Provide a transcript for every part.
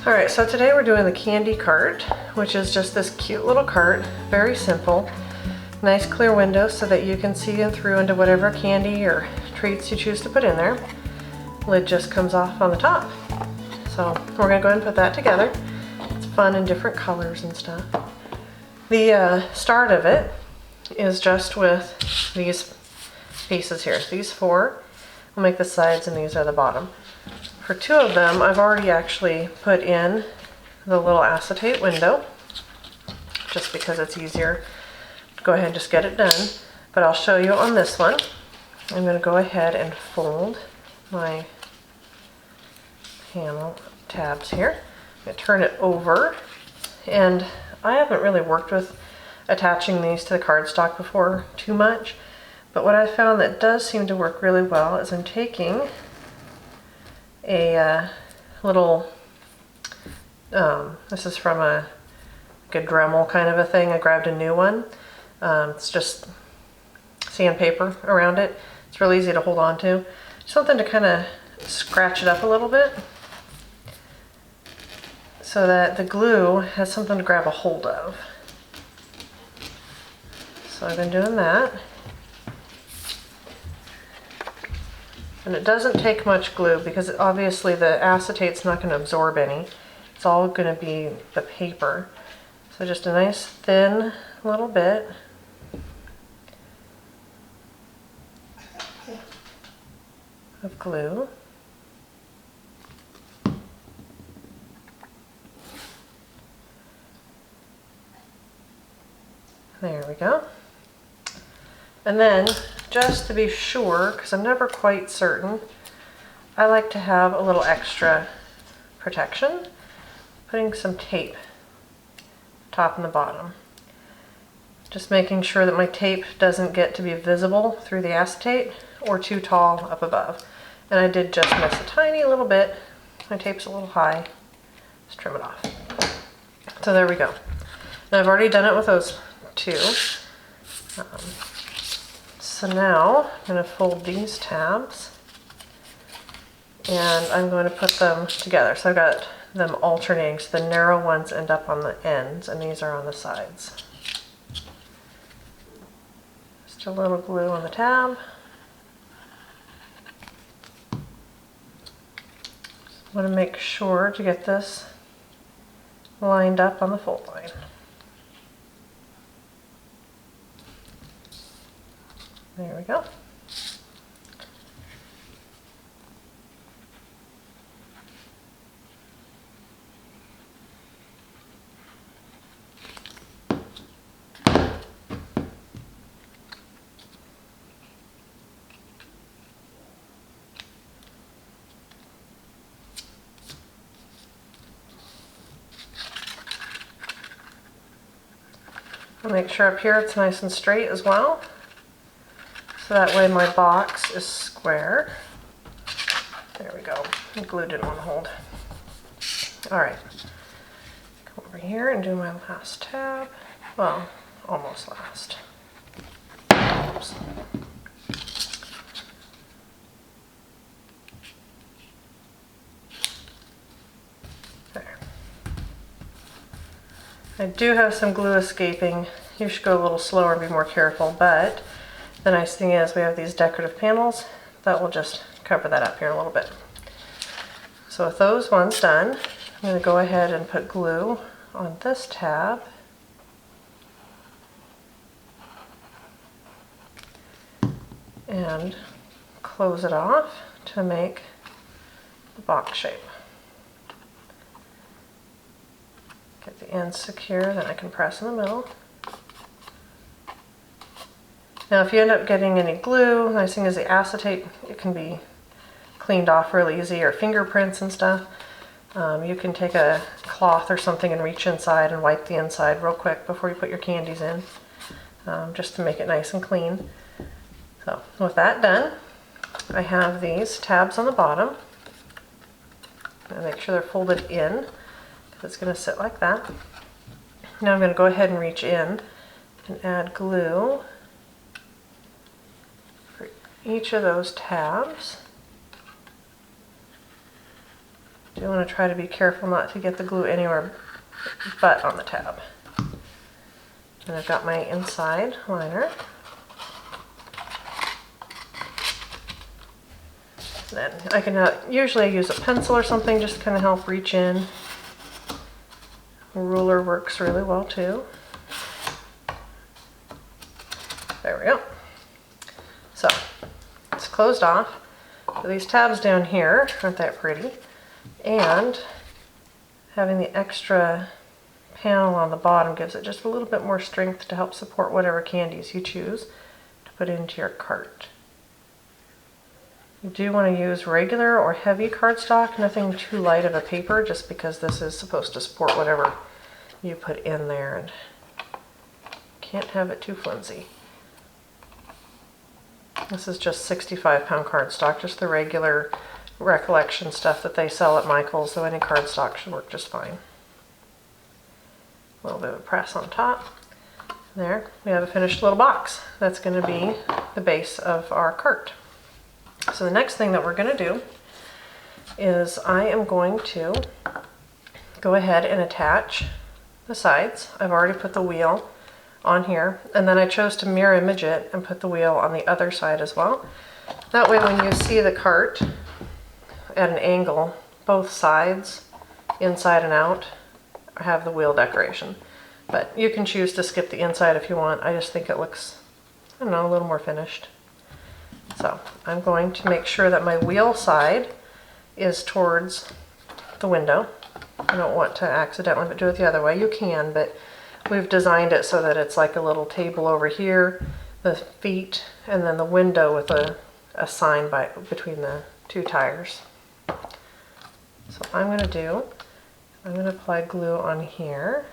Alright, so today we're doing the candy cart, which is just this cute little cart, very simple. Nice clear window so that you can see through into whatever candy or treats you choose to put in there. Lid just comes off on the top. So we're going to go ahead and put that together. It's fun in different colors and stuff. The start of it is just with these pieces here. These four will make the sides and these are the bottom. For two of them, I've already actually put in the little acetate window, just because it's easier to go ahead and just get it done. But I'll show you on this one. I'm going to go ahead and fold my panel tabs here. I'm going to turn it over, and I haven't really worked with attaching these to the cardstock before too much, but what I found that does seem to work really well is I'm taking a little, this is from a Dremel kind of a thing. I grabbed a new one. It's just sandpaper around it. It's really easy to hold on to. Something to kind of scratch it up a little bit so that the glue has something to grab a hold of. So I've been doing that. And it doesn't take much glue because obviously the acetate's not going to absorb any. It's all going to be the paper. So just a nice thin little bit. Of glue. There we go. And then, just to be sure, because I'm never quite certain, I like to have a little extra protection, putting some tape top and the bottom. Just making sure that my tape doesn't get to be visible through the acetate or too tall up above. And I did just miss a tiny little bit. My tape's a little high. Just trim it off. So there we go. Now I've already done it with those two. So now I'm going to fold these tabs and I'm going to put them together. So I've got them alternating, so the narrow ones end up on the ends and these are on the sides. Just a little glue on the tab. Just want to make sure to get this lined up on the fold line. There we go. I'll make sure up here it's nice and straight as well. So that way my box is square. There we go. The glue didn't want to hold. Alright. Come over here and do my last tab. Well, almost last. Oops. There. I do have some glue escaping. You should go a little slower and be more careful, but the nice thing is we have these decorative panels that will just cover that up here a little bit. So with those ones done, I'm going to go ahead and put glue on this tab. And close it off to make the box shape. Get the ends secure, then I can press in the middle. Now if you end up getting any glue, the nice thing is the acetate, it can be cleaned off really easy, or fingerprints and stuff. You can take a cloth or something and reach inside and wipe the inside real quick before you put your candies in, just to make it nice and clean. So with that done, I have these tabs on the bottom. And make sure they're folded in, because it's going to sit like that. Now I'm going to go ahead and reach in and add glue each of those tabs. Do want to try to be careful not to get the glue anywhere but on the tab. And I've got my inside liner. Then I can usually use a pencil or something just to kind of help reach in. A ruler works really well too. There we go. So it's closed off. So these tabs down here aren't that pretty. And having the extra panel on the bottom gives it just a little bit more strength to help support whatever candies you choose to put into your cart. You do want to use regular or heavy cardstock, nothing too light of a paper, just because this is supposed to support whatever you put in there, and can't have it too flimsy. This is just 65-pound cardstock, just the regular Recollection stuff that they sell at Michael's, so any cardstock should work just fine. A little bit of a press on top. There, we have a finished little box. That's going to be the base of our cart. So the next thing that we're going to do is I am going to go ahead and attach the sides. I've already put the wheel on here, and then I chose to mirror image it and put the wheel on the other side as well. That way when you see the cart at an angle, both sides, inside and out, have the wheel decoration. But you can choose to skip the inside if you want. I just think it looks, I don't know, a little more finished. So I'm going to make sure that my wheel side is towards the window. I don't want to accidentally do it the other way. You can, but we've designed it so that it's like a little table over here, the feet, and then the window with a sign between the two tires. So I'm going to apply glue on here.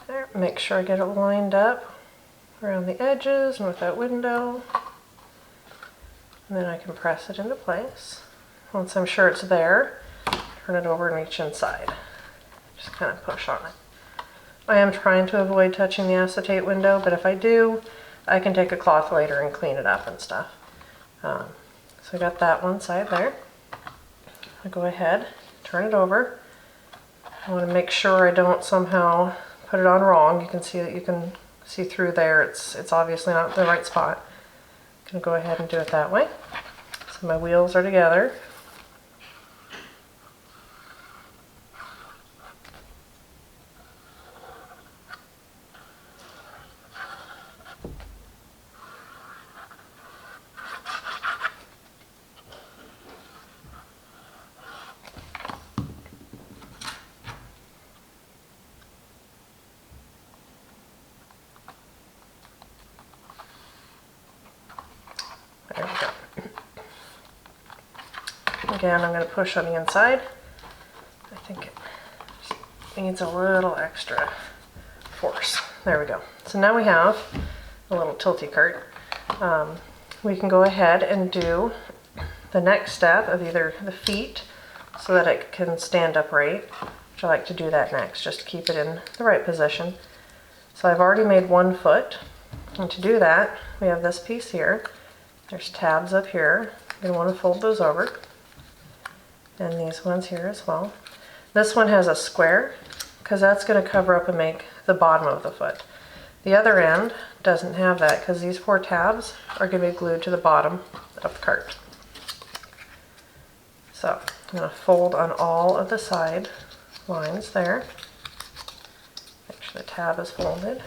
There, make sure I get it lined up around the edges and with that window. And then I can press it into place. Once I'm sure it's there, turn it over and reach inside. Just kind of push on it. I am trying to avoid touching the acetate window, but if I do, I can take a cloth later and clean it up and stuff. So I got that one side there. I'll go ahead, turn it over. I want to make sure I don't somehow put it on wrong. You can see that you can see through there. It's obviously not the right spot. I'm going to go ahead and do it that way. So my wheels are together. There we go. Again, I'm going to push on the inside. I think it just needs a little extra force. There we go. So now we have a little tilty cart. We can go ahead and do the next step of either the feet so that it can stand upright, which I like to do that next, just to keep it in the right position. So I've already made one foot, and to do that, we have this piece here. There's tabs up here. You're going to want to fold those over. And these ones here as well. This one has a square because that's going to cover up and make the bottom of the foot. The other end doesn't have that because these 4 tabs are going to be glued to the bottom of the cart. So I'm going to fold on all of the side lines there. Make sure the tab is folded.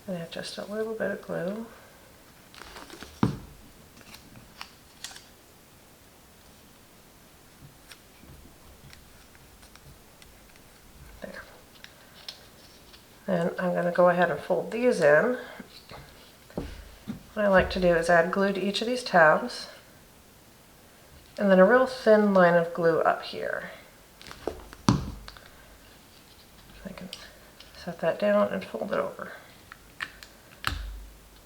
And add just a little bit of glue. And I'm going to go ahead and fold these in. What I like to do is add glue to each of these tabs, and then a real thin line of glue up here. I can set that down and fold it over.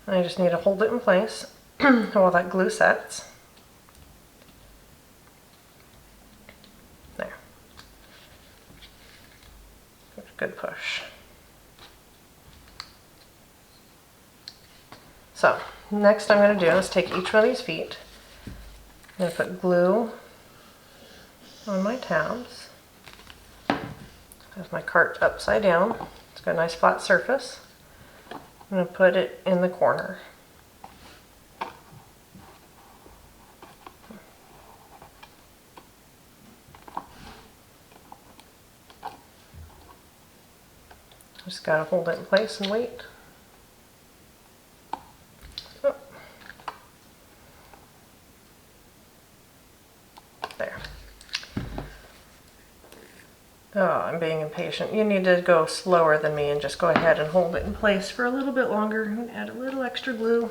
And I just need to hold it in place while that glue sets. Good push. So next I'm going to do is take each one of these feet. I'm going to put glue on my tabs. I have my cart upside down. It's got a nice flat surface. I'm going to put it in the corner. Just got to hold it in place and wait. Oh. There. Oh, I'm being impatient. You need to go slower than me and just go ahead and hold it in place for a little bit longer and add a little extra glue.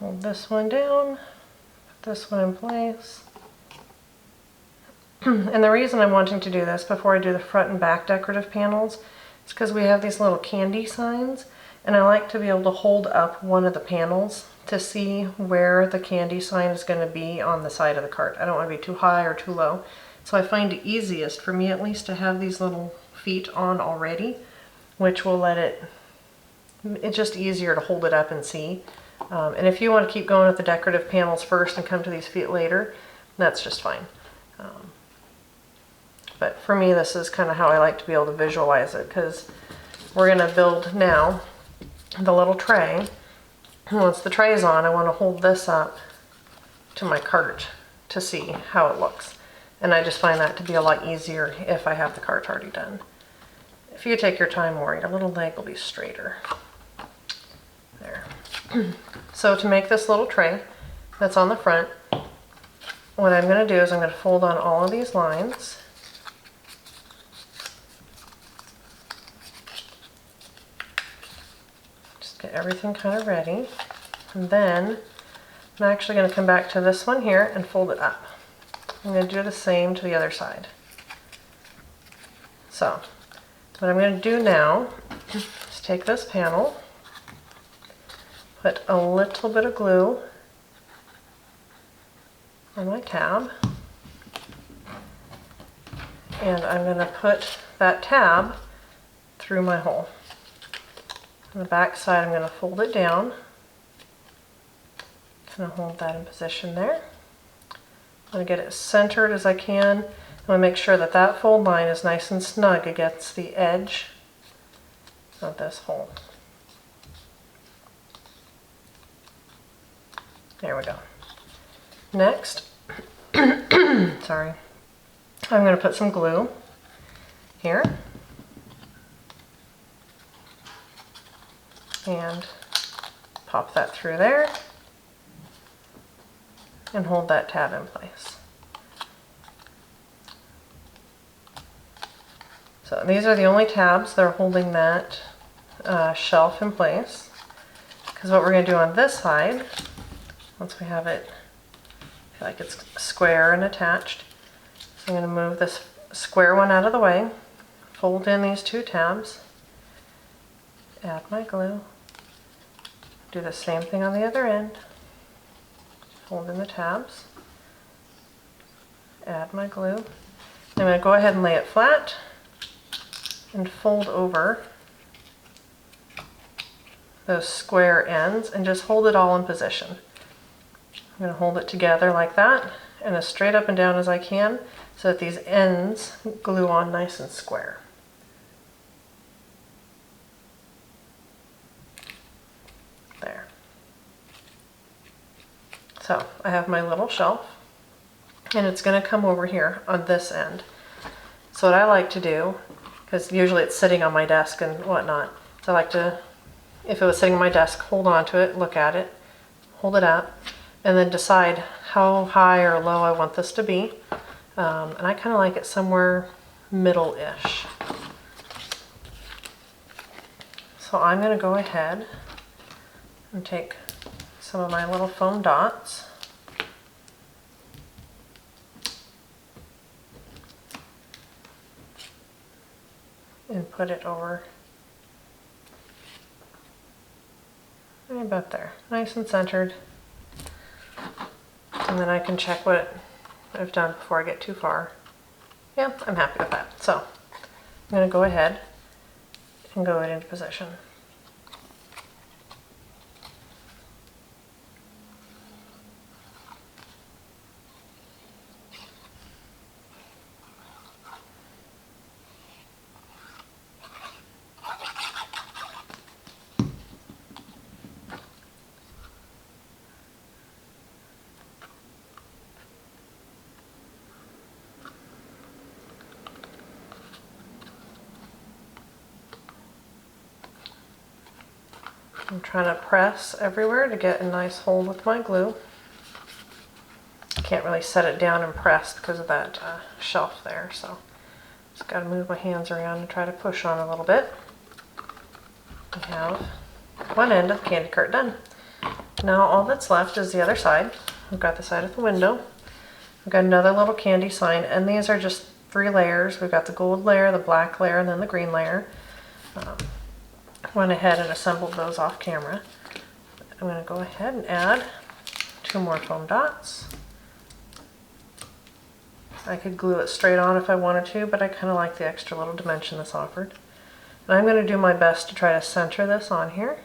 Hold this one down, put this one in place. And the reason I'm wanting to do this before I do the front and back decorative panels is because we have these little candy signs, and I like to be able to hold up one of the panels to see where the candy sign is going to be on the side of the cart. I don't want to be too high or too low. So I find it easiest, for me at least, to have these little feet on already, which will it's just easier to hold it up and see. And if you want to keep going with the decorative panels first and come to these feet later, that's just fine. But for me, this is kind of how I like to be able to visualize it, because we're going to build now the little tray. And once the tray is on, I want to hold this up to my cart to see how it looks. And I just find that to be a lot easier if I have the cart already done. If you take your time more, your little leg will be straighter. There. So to make this little tray that's on the front, what I'm going to do is I'm going to fold on all of these lines. Just get everything kind of ready. And then I'm actually going to come back to this one here and fold it up. I'm going to do the same to the other side. So, what I'm going to do now is take this panel, put a little bit of glue on my tab, and I'm going to put that tab through my hole. On the back side, I'm going to fold it down. Kind of hold that in position there. I'm going to get it as centered as I can. I'm going to make sure that that fold line is nice and snug against the edge of this hole. There we go. Next, sorry, I'm going to put some glue here and pop that through there and hold that tab in place. So these are the only tabs that are holding that shelf in place, because what we're going to do on this side, once we have it, I feel like it's square and attached, so I'm going to move this square one out of the way, fold in these two tabs, add my glue, do the same thing on the other end, fold in the tabs, add my glue. I'm going to go ahead and lay it flat and fold over those square ends and just hold it all in position. I'm going to hold it together like that and as straight up and down as I can so that these ends glue on nice and square. There. So I have my little shelf and it's going to come over here on this end. So what I like to do, because usually it's sitting on my desk and whatnot, so I like to, if it was sitting on my desk, hold on to it, look at it, hold it up, and then decide how high or low I want this to be. And I kind of like it somewhere middle-ish. So I'm going to go ahead and take some of my little foam dots and put it over right about there, nice and centered. And then I can check what I've done before I get too far. Yeah, I'm happy with that. So I'm going to go ahead and go it into position. I'm trying to press everywhere to get a nice hold with my glue. I can't really set it down and press because of that shelf there, so just got to move my hands around and try to push on a little bit. We have one end of the candy cart done. Now all that's left is the other side. We've got the side of the window. We've got another little candy sign, and these are just 3 layers. We've got the gold layer, the black layer, and then the green layer. Went ahead and assembled those off camera. I'm going to go ahead and add 2 more foam dots. I could glue it straight on if I wanted to, but I kind of like the extra little dimension that's offered. And I'm going to do my best to try to center this on here.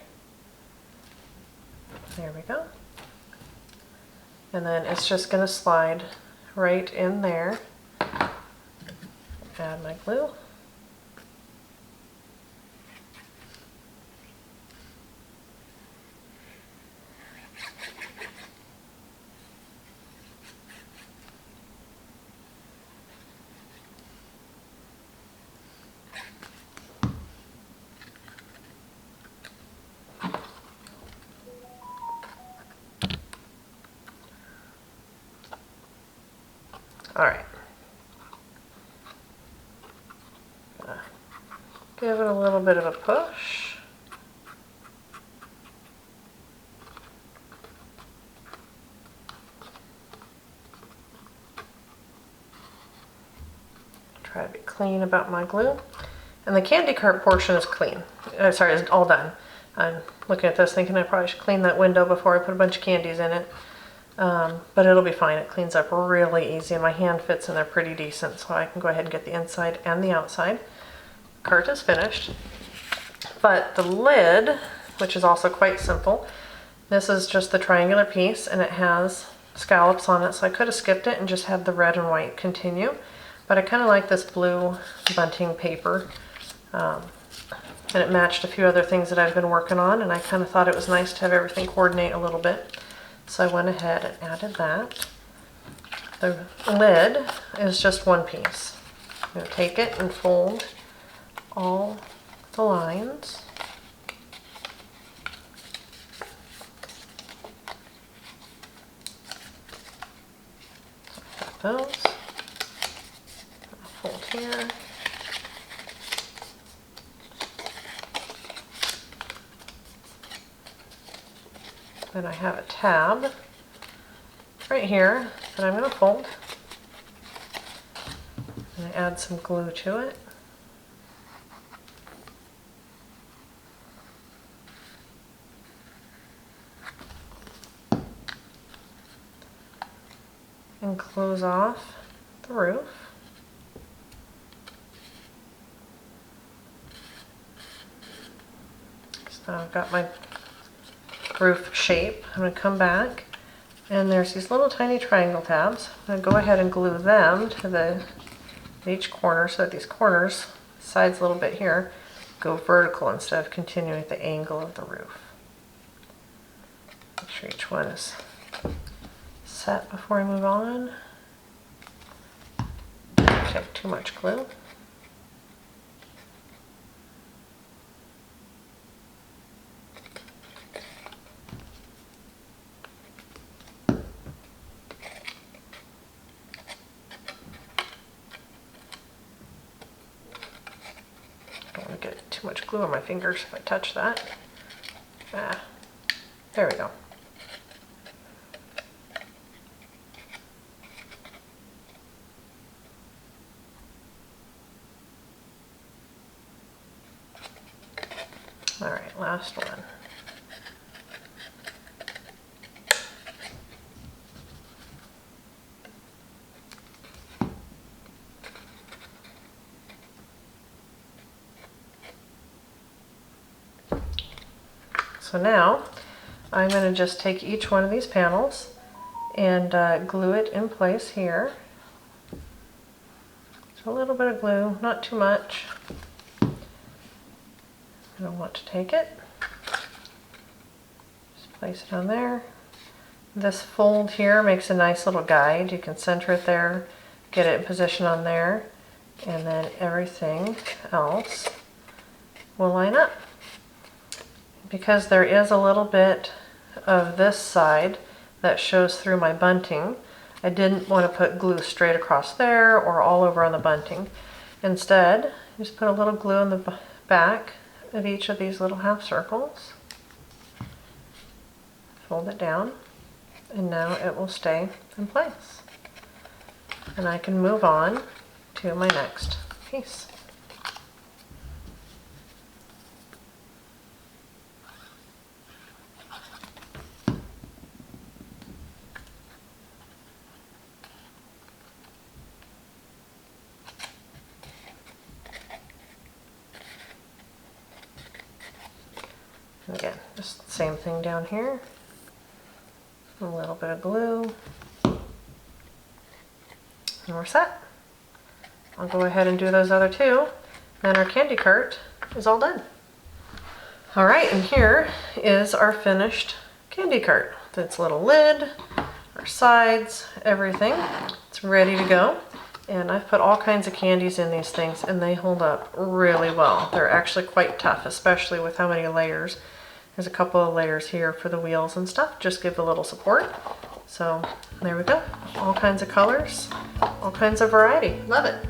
There we go. And then it's just going to slide right in there. Add my glue. All right. Give it a little bit of a push. Try to be clean about my glue. And the candy cart portion is clean. Sorry, it's all done. I'm looking at this thinking I probably should clean that window before I put a bunch of candies in it. But it'll be fine. It cleans up really easy, and my hand fits in there pretty decent, so I can go ahead and get the inside and the outside. Cart is finished. But the lid, which is also quite simple, this is just the triangular piece, and it has scallops on it, so I could have skipped it and just had the red and white continue. But I kind of like this blue bunting paper, and it matched a few other things that I've been working on, and I kind of thought it was nice to have everything coordinate a little bit. So I went ahead and added that. The lid is just one piece. I'm going to take it and fold all the lines. Got those. I'll fold here. Then I have a tab right here that I'm going to fold. And I add some glue to it. And close off the roof. So I've got my roof shape. I'm going to come back, and there's these little tiny triangle tabs. I'm going to go ahead and glue them to each corner, so that these corners, sides a little bit here, go vertical instead of continuing at the angle of the roof. Make sure each one is set before I move on. Don't take too much glue. Don't want to get too much glue on my fingers if I touch that. There we go. All right, last one. So now I'm going to just take each one of these panels and glue it in place here. So a little bit of glue, not too much. I don't want to take it. Just place it on there. This fold here makes a nice little guide. You can center it there, get it in position on there, and then everything else will line up. Because there is a little bit of this side that shows through my bunting, I didn't want to put glue straight across there or all over on the bunting. Instead, just put a little glue on the back of each of these little half circles. Fold it down, and now it will stay in place. And I can move on to my next piece. Again, just the same thing down here. A little bit of glue. And we're set. I'll go ahead and do those other two. Then our candy cart is all done. All right, and here is our finished candy cart. Its little lid, our sides, everything. It's ready to go. And I've put all kinds of candies in these things, and they hold up really well. They're actually quite tough, especially with how many layers. There's a couple of layers here for the wheels and stuff. Just give a little support. So there we go. All kinds of colors, all kinds of variety. Love it.